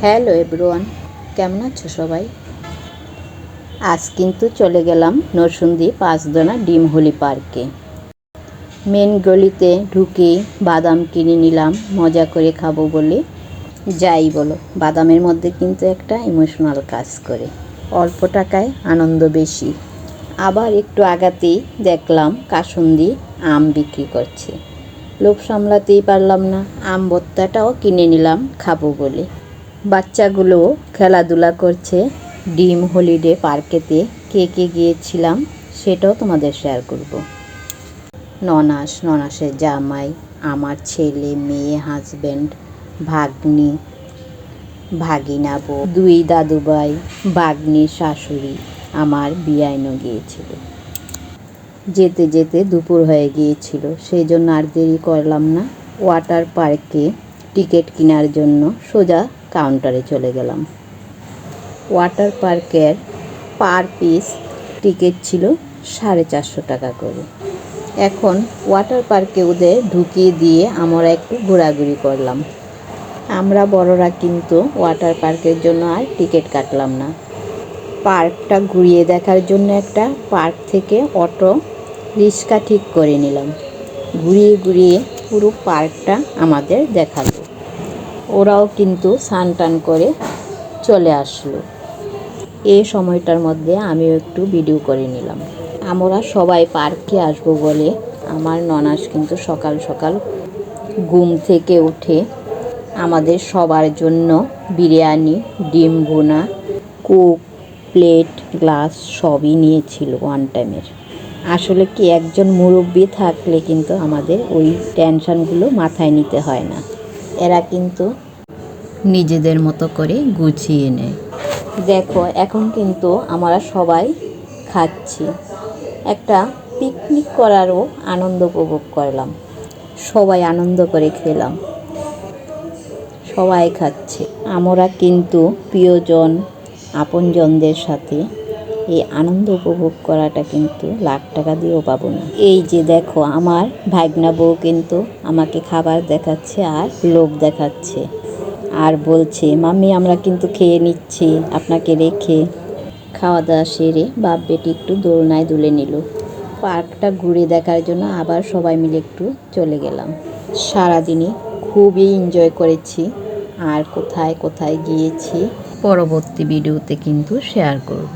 Hello everyone, কেমন আছো সবাই? আজ কিন্তু চলে গেলাম নরসিংদী পাঁচদোনা ডিমহলি পার্কে। মেন গলিতে ঢুকে বাদাম কিনে নিলাম মজা করে খাবো বলে। যাই বলো, বাদামের মধ্যে কিন্তু একটা ইমোশনাল কাজ করে, অল্প টাকায় আনন্দ বেশি। আবার একটু আগাতেই দেখলাম কাসুন্দি আম বিক্রি করছে। লোভ সামলাতেই পারলাম না, আম ভর্তাটাও কিনে নিলাম খাবো বলে। বাচ্চাগুলো খেলাধুলা করছে ডিম হলিডে পার্কেতে। কে কে গিয়েছিলাম সেটাও তোমাদের শেয়ার করব। ননাসের জামাই, আমার ছেলে মেয়ে, হাজব্যান্ড, ভাগ্নি, ভাগিনা বউ, দুই দাদুভাই, ভাগ্নির শাশুড়ি, আমার বিয়াইনও গিয়েছিল। যেতে যেতে দুপুর হয়ে গিয়েছিল, সেই জন্য আর দেরি করলাম না। ওয়াটার পার্কে টিকিট কেনার জন্য সোজা কাউন্টারে চলে গেলাম। ওয়াটার পার্কের পার পিস টিকিট ছিল 450 টাকা করে। এখন ওয়াটার পার্কে ওদের ঢুকিয়ে দিয়ে আমরা একটু ঘোরাঘুরি করলাম। আমরা বড়রা কিন্তু ওয়াটার পার্কের জন্য আর টিকিট কাটলাম না। পার্কটা ঘুরিয়ে দেখার জন্য একটা পার্ক থেকে অটো রিক্সা ঠিক করে নিলাম। ঘুরিয়ে ঘুরিয়ে পুরো পার্কটা আমাদের দেখালো। ওরাও কিন্তু স্নান টান করে চলে আসলো। এই সময়টার মধ্যে আমিও একটু ভিডিও করে নিলাম। আমরা সবাই পার্কে আসবো বলে আমার ননাস কিন্তু সকাল সকাল ঘুম থেকে উঠে আমাদের সবার জন্য বিরিয়ানি, ডিম ভুনা, কোক, প্লেট, গ্লাস সবই নিয়েছিল ওয়ান টাইমের। আসলে কি, একজন মুরব্বি থাকলে কিন্তু আমাদের ওই টেনশনগুলো মাথায় নিতে হয় না। এরা কিন্তু নিজেদের মতো করে গুছিয়ে নেয়। দেখো, এখন কিন্তু আমরা সবাই খাচ্ছি। একটা পিকনিক করারও আনন্দ উপভোগ করলাম। সবাই আনন্দ করে খেলাম, সবাই খাচ্ছে। আমরা কিন্তু প্রিয়জন, আপনজনদের সাথে এই আনন্দ উপভোগ করাটা কিন্তু লাখ টাকা দিয়েও পাবো না। এই যে দেখো, আমার ভাগনা বউ কিন্তু আমাকে খাবার দেখাচ্ছে আর লোভ দেখাচ্ছে, আর বলছে মাম্মি আমরা কিন্তু খেয়ে নিচ্ছি আপনাকে রেখে। খাওয়া দাওয়া সেরে বাপ বেটি একটু দোলনায় দুলে নিল। পার্কটা ঘুরে দেখার জন্য আবার সবাই মিলে একটু চলে গেলাম। সারাদিনই খুবই এনজয় করেছি। আর কোথায় কোথায় গিয়েছি পরবর্তী ভিডিওতে কিন্তু শেয়ার করব।